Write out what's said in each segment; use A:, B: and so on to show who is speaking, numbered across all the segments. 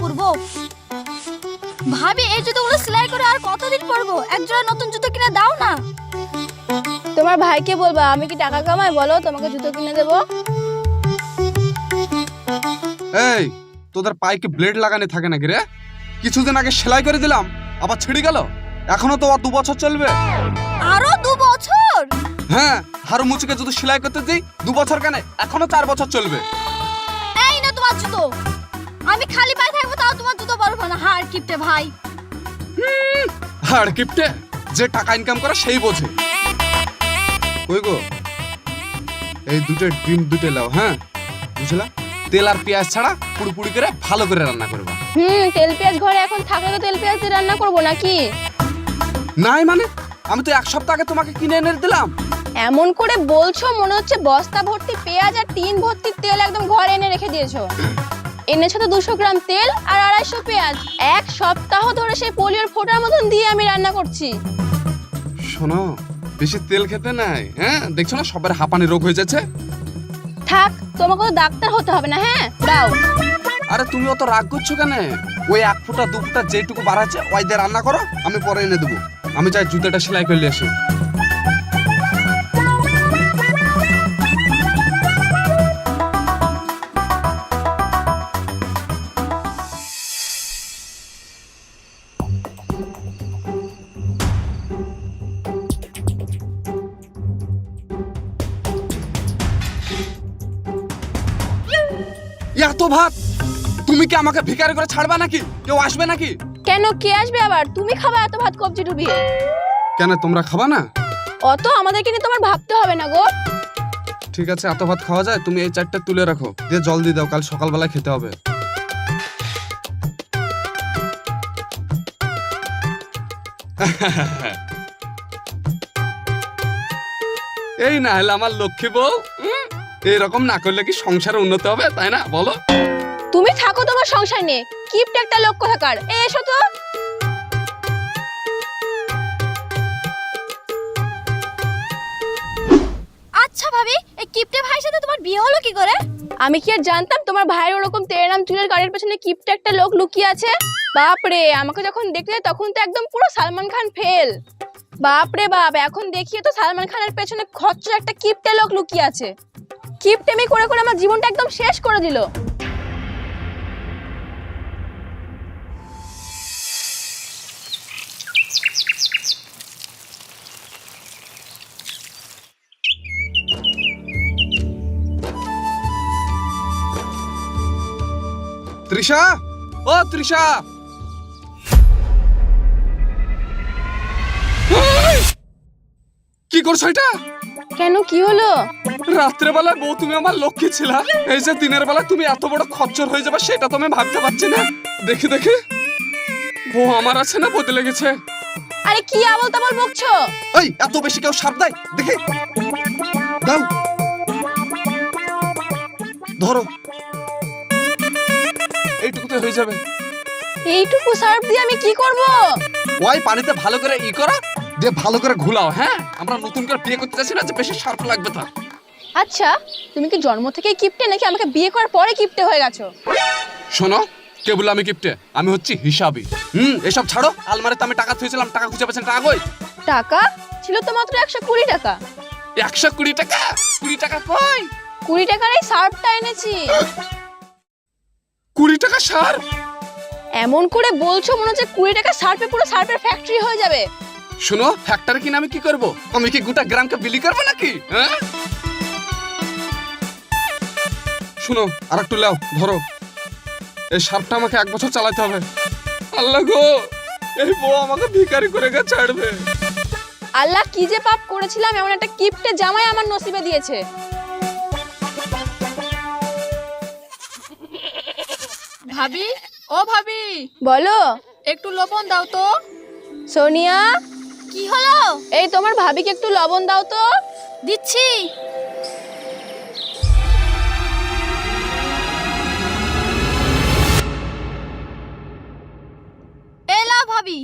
A: পরবো। ভাবি এই জুতোগুলো সেলাই করে আর কতদিন পরবো? এক জোড়া নতুন জুতো কিনে দাও না।
B: তোমার ভাইকে বলবা আমি কি টাকা কামাই, বলো তোমাকে জুতো কিনে দেবো।
C: এই তোদের পায়ে কি ব্লেড লাগানো থাকে নাকি রে? কিছুদিন আগে সেলাই করে দিলাম, আবার ছিঁড়ে গেল। এখনো তো আর 2 বছর চলবে।
A: আরো 2 বছর?
C: হ্যাঁ, হারু মুচিকে যদি সেলাই করতে দিই 2 বছর কেন, এখনো 4 বছর চলবে।
A: এই না তোমার জুতো। আমি খালি পায়ে থাকবো তাও তোমার জুতো পরবো না। হার কিপটে ভাই।
C: আর কিপটে, যে টাকা ইনকাম করে সেই বোঝে। কই গো, এই দুটো ডিম দুটো লাও। হ্যাঁ বুঝলা, তেল আর পেঁয়াজ ছাড়া পুড়ি করে ভালো করে রান্না করবা।
B: তেল পেঁয়াজ ঘরে এখন থাকলে তো তেল পেঁয়াজ দিয়ে রান্না করবো নাকি?
C: নাই মানে, আমি তো 1 সপ্তাহ আগে তোমাকে কিনে এনে দিলাম।
B: এমন করে বলছো মনে হচ্ছে বস্তা ভর্তি পেঁয়াজ আর টিন ভর্তি তেল একদম ঘরে এনে রেখে দিয়েছো। এনেছো তো 200 গ্রাম তেল আর 250 পেঁয়াজ। 1 সপ্তাহ ধরে সেই পোলিওর ফোঁটার মতন দিয়ে আমি রান্না করছি।
C: শোনো, বেশি তেল খেতে নাই। হ্যাঁ দেখছো না সবার হাঁপানি রোগ হয়ে যাচ্ছে।
B: থাক, তোমাকে তো ডাক্তার হতে হবে না। হ্যাঁ দাও।
C: আরে তুমি অত রাগ করছো কেন? ওই 1 ফুটা 2 ফুটা যেটুকু বাড়াচ্ছে ওই দিয়ে রান্না করো, আমি পরে এনে দেবো। আমি চাই জুতোটা সেলাই করলে আসি। এত ভাত তুমি কি আমাকে ভিখারি করে ছাড়বা নাকি? কেউ আসবে নাকি?
B: কেন, কে আসবে আবার? তুমি খাবা এত ভাত কবজি ডুবিয়ে?
C: কেন তোমরা খাবা না?
B: অত আমাদেরকে নিয়ে তোমার ভাবতে হবে না গো।
C: ঠিক আছে, এত ভাত খাওয়া যায়? তুমি এই 4টা তুলে রাখো, দিয়ে জল দিয়ে দাও, কাল সকালবেলায় খেতে হবে। এই না হলে আমার লক্ষ্মী বউ। এরকম না করলে কি সংসারে উন্নতি হবে, তাই না বলো?
B: তুমি থাকো তোমার সংসার নিয়ে, কিপটে একটা লোক কোথাকার। এসো তো।
A: আচ্ছা ভাবি, এই কিপটে ভাইয়ের সাথে তোমার বিয়ে হলো কি করে?
B: আমি কি আর জানতাম তোমার ভাইয়ের ওরকম তেরে নাম চুলের গাড়ির পেছনে কিপটে একটা লোক লুকিয়ে আছে? বাপরে, আমাকে যখন দেখলে তখন তো একদম পুরো সালমান খান ফেল। বাপরে বাপ, এখন দেখিয়ে তো সালমান খানের পেছনে খচ্চর একটা কিপটে লোক লুকিয়ে আছে। কিপটেমি করে করে আমার জীবনটা একদম শেষ করে দিল।
C: তৃষা, ও তৃষা, কি করছো এটা?
B: কেন, কি হলো?
C: রাত্রেবেলায় বউ তুমি আমার লক্ষ্মী ছিলা, এই যে দিনের বেলা তুমি এত বড় খচ্চর হয়ে যাবে সেটা তো আমি ভাবতে পারছি না। দেখে দেখে বউ আমার আছে না বদলে গেছে।
B: আরে কি আবল তাবল বকছো?
C: এই এত বেশি কেউ সাপ দেয় দেখে? দাও, ধরো, এইটুকুতে হয়ে যাবে।
B: এইটুকু সার্ফ দিয়ে আমি কি করব?
C: ওই পানিতে ভালো করে করো, দিয়ে ভালো করে ঘুলাও। হ্যাঁ, আমরা নতুন করে বিয়ে করতে যাচ্ছি না যে বেশি সার্ফ লাগবে তা।
B: আচ্ছা, তুমি কি জন্ম থেকেই কিপটে নাকি আমাকে বিয়ে করার পরে কিপটে হয়ে গেছো?
C: শোনো, কে বললো আমি কিপটে? আমি হচ্ছি হিসাবি। এসব ছাড়ো। আলমারিতে আমি টাকা থুয়েছিলাম, টাকা খুঁজে পেয়েছেন, টাকা কই?
B: টাকা ছিল তো মাত্র 120 টাকা।
C: 120 টাকা? 20 টাকা কই?
B: 20 টাকার এই সার্ফটা এনেছি।
C: 20 টাকা সার?
B: এমন করে বলছো মনে হচ্ছে 20 টাকা সার্ফে পুরো সার্ফের ফ্যাক্টরি হয়ে যাবে।
C: শোনো, ফ্যাক্টরি কিনে আমি কি করব? আমি কি গোটা গ্রামকে বিলি করবো নাকি? হ্যাঁ, শোনো, আর একটু লাও, ধরো। এই সারটা আমাকে 1 বছর চালাতে হবে। আল্লাহ গো, এই বউ আমাকে ভিখারি করে গা ছাড়বে।
B: আল্লাহ কি যে পাপ করেছিলাম, এমন একটা কিপটে জামাই আমার নসিবে দিয়েছে।
A: ভাবি, ও ভাবি,
B: বলো।
A: একটু লবণ দাও তো।
B: সোনিয়া,
A: কি হলো?
B: এই তোমার ভাবিকে একটু লবণ দাও তো।
A: দিচ্ছি। এলা ভাবি।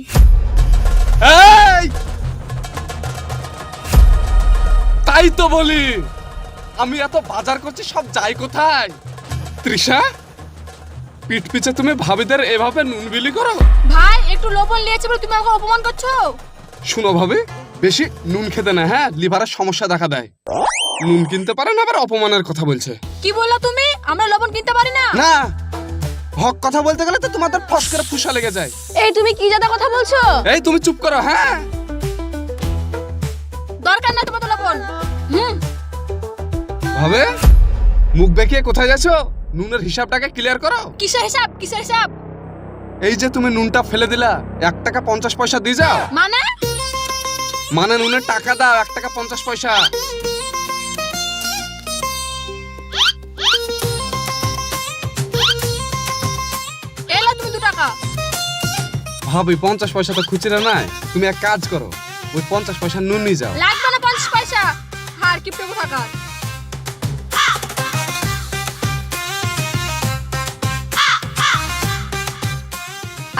C: এই, তাই তো বলি, আমি এত বাজার করছি সব যাই কোথায়? তৃষা, পিঠ পিছে তুমি ভাবিদের এভাবে নুন বিলি করো?
A: ভাই একটু লবণ নিয়েছে বলে তুমি আমাকে অপমান করছো।
C: শুনো ভাবি, বেশি নুন খেতে না, হ্যাঁ লিভারের সমস্যা দেখা দেয়। নুন কিনতে পারে না, আবার অপমানের কথা বলছে।
A: কি বললা তুমি? আমরা লবণ কিনতে পারি না?
C: না, হক কথা বলতে গেলে তো তোমাদের ফস করে ফুসা লেগে যায়।
B: এই তুমি কি জাদা কথা বলছো?
C: এই তুমি চুপ করো। হ্যাঁ,
A: দরকার নাই তোমার তো লবণ।
C: ভাবে মুখ বেঁকিয়ে কোথায় যাচ্ছো? নুনের হিসাবটাকে ক্লিয়ার করো।
A: কিসের হিসাব? কিসের হিসাব?
C: এই যে তুমি নুনটা ফেলে দিলা, 1 টাকা 50 পয়সা দিয়ে যাও। মানে নুনের টাকা দাও, 1 টাকা 50 পয়সা।
A: এলা তুমি 2 টাকা।
C: ভাবি 50 পয়সা তো খুচরা নাই, তুমি এক কাজ করো, ওই 50 পয়সা নুন নিয়ে যাও।
A: লাগবে না 50 পয়সা। আর কিপটে কোথাকার।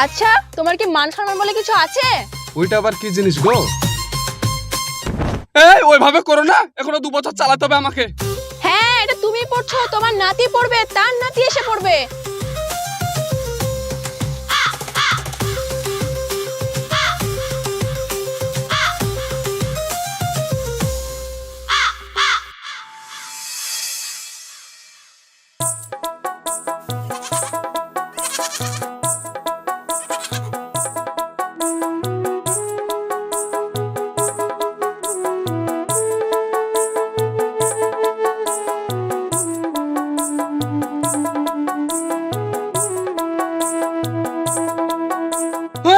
B: আচ্ছা, তোমার কি মান সম্মান বলে কিছু আছে?
C: ওইটা আবার কি জিনিস গো? এই ওইভাবে করো না, এখনো 2 বছর চালাতে হবে আমাকে।
B: হ্যাঁ, এটা তুমি পড়ছো, তোমার নাতি পড়বে, তার নাতি এসে পড়বে।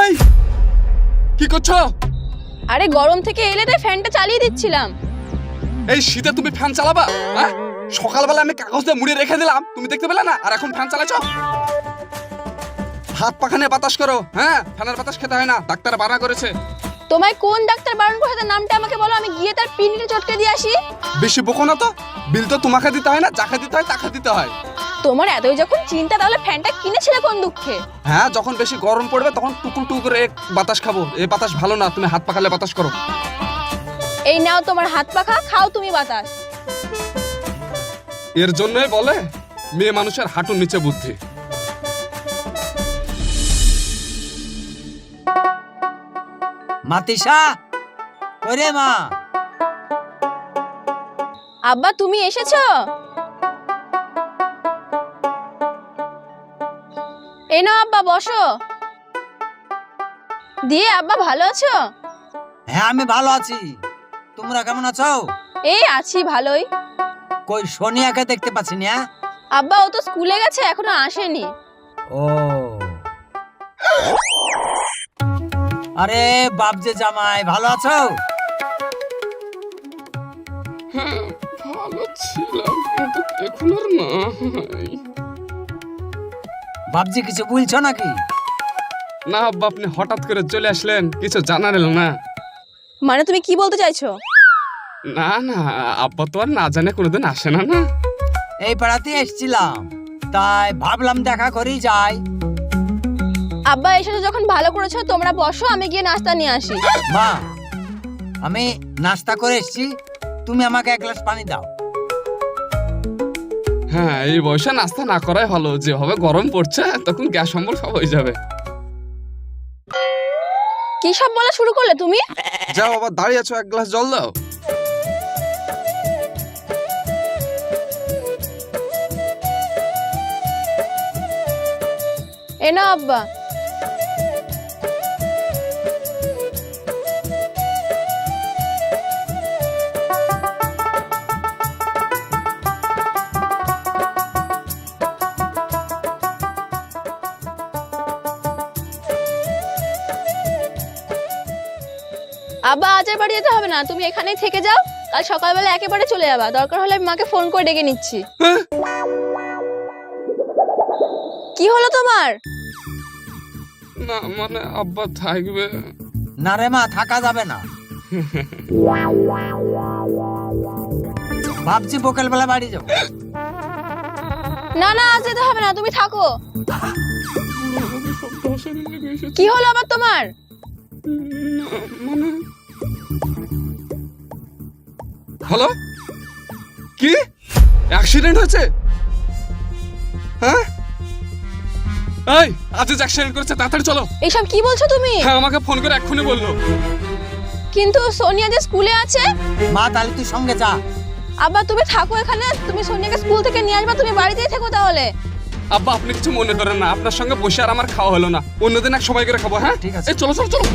C: এই কি করছো?
B: আরে গরম থেকে এলে তাই ফ্যানটা চালিয়ে দিচ্ছিলাম।
C: এই শীতে তুমি ফ্যান চালাবা? হ্যাঁ, সকালবেলা আমি কাগজ দিয়ে মুড়ে রেখে দিলাম, তুমি দেখতে পেলে না, আর এখন ফ্যান চালাচ্ছো? হাত পাখানে বাতাস করো। হ্যাঁ, ফ্যানের বাতাস খেতে হয় না, ডাক্তার বারণ করেছে।
B: তোমায় কোন ডাক্তার বারণ করেছে তার নামটা আমাকে বলো, আমি গিয়ে তার পিন্ডিটা চটকে দিয়ে আসি।
C: বেশি বকো না তো, বিল তো তোমাকে দিতে হয় না, যাকে দিতে হয় তাকে দিতে হয়।
B: তোমার এতই যখন চিন্তা, তাহলে ফ্যানটা কিনেছিলে কোন দুঃখে?
C: হ্যাঁ, যখন বেশি গরম পড়বে তখন টুকুর টুকুর করে বাতাস খাবো। এই বাতাস ভালো না, তুমি হাত পাখালে বাতাস করো।
B: এই নাও তোমার হাত পাখা, খাও তুমি বাতাস।
C: এর জন্যই বলে মেয়ে মানুষের হাঁটুর নিচে বুদ্ধি।
D: মাতিসা, ওরে মা।
B: আব্বা তুমি এসেছো? এই নাও আব্বা, বসো। দিয়ে আব্বা ভালো আছো?
D: হ্যাঁ, আমি ভালো আছি। তোমরা কেমন আছো?
B: এই আছি ভালোই।
D: কই সোনিয়াকে দেখতে পাচ্ছি না।
B: আব্বা ও তো স্কুলে গেছে, এখনো আসেনি।
D: ও, আরে বাপজে জামাই, ভালো আছো?
C: হ্যাঁ, ভালো ছিলাম, কিন্তু এখন আর নাই।
D: বাপজি কিছু বলছো নাকি?
C: না আব্বা, আপনি হঠাৎ করে চলে আসলেন, কিছু জানার এলো না।
B: মানে তুমি কি বলতে চাইছো?
C: না না, আব্বা তো আর না জানে কোনোদিন আসে না। না,
D: এই পাড়াতে এসেছিলাম, তাই ভাবলাম দেখা করেই যাই।
B: আব্বা এসেছো যখন ভালো করেছো, তোমরা বসো, আমি গিয়ে নাস্তা নিয়ে আসি।
D: মা, আমি নাস্তা করে এসেছি, তুমি আমাকে 1 গ্লাস পানি দাও।
C: হ্যাঁ, এই বয়সে নাস্তা না করাই ভালো, যেভাবে গরম পড়ছে তখন গ্যাস অম্বল সব হয়ে যাবে।
B: কি সব বলা শুরু করলে তুমি?
C: যাও, আবার দাঁড়িয়ে আছো, 1 গ্লাস জল দাও।
B: এ নাও আব্বা। আব্বা আজ আর বাড়ি যেতে হবে না, তুমি এখানেই থেকে যাও, কাল সকালবেলা একেবারে চলে যাবা। দরকার হলে আমি মাকে ফোন করে ডেকে নিচ্ছি।
C: হ্যাঁ?
B: কি হলো তোমার?
C: না মানে আব্বা থাকবে
D: না রে মা, থাকা যাবে না। ভাবছি বিকেলবেলা বাড়ি যাবো।
B: না না, আজ যেতে হবে না, তুমি থাকো। কি হলো আবার তোমার?
C: মানে হ্যালো, কি অ্যাক্সিডেন্ট হয়েছে? হ্যাঁ, এই আজিজ অ্যাক্সিডেন্ট করেছে, তাড়াতাড়ি চলো।
B: এইসব কি বলছো তুমি?
C: হ্যাঁ, আমাকে ফোন করে এক্ষুনি বললো।
B: কিন্তু সোনিয়া যে স্কুলে আছে।
D: মা তাহলে তুই সঙ্গে যা।
B: আব্বা তুমি থাকো এখানে, তুমি সোনিয়াকে স্কুল থেকে নিয়ে আসবা, তুমি বাড়িতেই থেকো তাহলে।
C: আব্বা আপনি কিছু মনে করেন না, আপনার সঙ্গে বসে আর আমার খাওয়া হলো না, অন্যদিন এক সবাই করে খাবো। হ্যাঁ
D: ঠিক আছে।
C: এই চলো চলো চলো।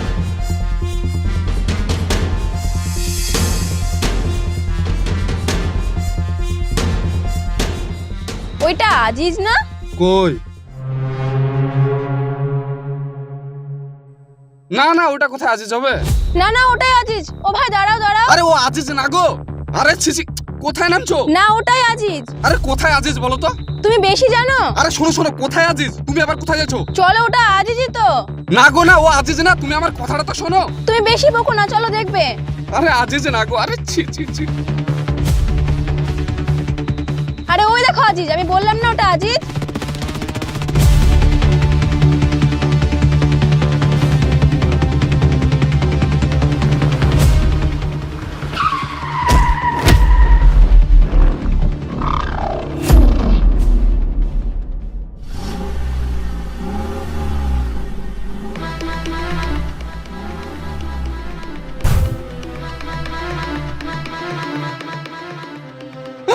B: ওইটা আজিজ না?
C: কই? না না, ওটা কোথায় আজিজ হবে?
B: না না ওটাই আজিজ। ও ভাই দাঁড়াও দাঁড়াও।
C: আরে ও আজিজ না গো। আরে ছিছি, কোথায় নামছো?
B: না ওটাই আজিজ।
C: আরে কোথায় আজিজ বলো তো?
B: তুমি বেশি জানো?
C: আরে শোনো শোনো, কোথায় আজিজ? তুমি আবার কোথায় যাচ্ছো?
B: চলো ওটা আজিজই তো।
C: না গো না, ও আজিজ না, তুমি আমার কথাটা তো শোনো।
B: তুমি বেশি বকো না, চলো দেখবে।
C: আরে আজিজ না গো, আরে ছি ছি ছি।
B: আরে ওই দেখো আজিজ, আমি বললাম না ওটা আজিজ।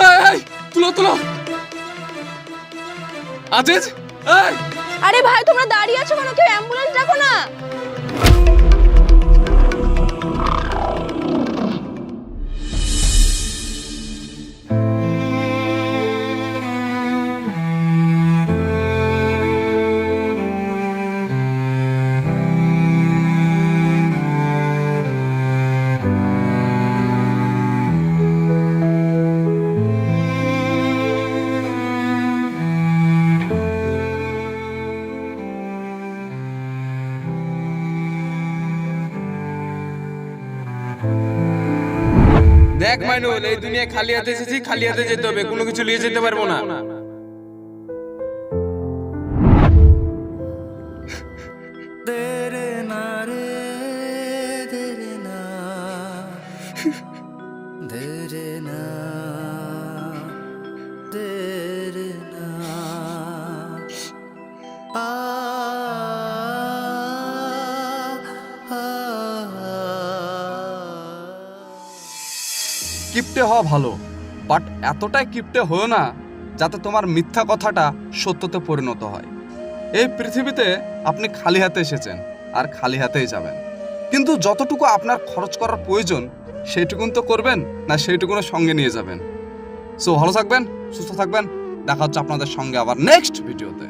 C: এই, এই, তুলো তুলো। আজিজ, এই
B: আরে ভাই তোমরা দাঁড়িয়ে আছো কেন? কেউ অ্যাম্বুলেন্স ডাকো না।
E: দেখ মাইনুল, এই দুনিয়া খালি হাতে এসেছি, খালি হাতে যেতে হবে, কোনো কিছু নিয়ে যেতে পারবো না।
C: কিপটে হওয়া ভালো, বাট এতটাই কিপটে হও না যাতে তোমার মিথ্যা কথাটা সত্যতে পরিণত হয়। এই পৃথিবীতে আপনি খালি হাতে এসেছেন আর খালি হাতেই যাবেন, কিন্তু যতটুকু আপনার খরচ করার প্রয়োজন সেইটুকুন তো করবেন না, সেইটুকুন সঙ্গে নিয়ে যাবেন। সো ভালো থাকবেন, সুস্থ থাকবেন, দেখা হচ্ছে আপনাদের সঙ্গে আবার নেক্সট ভিডিওতে।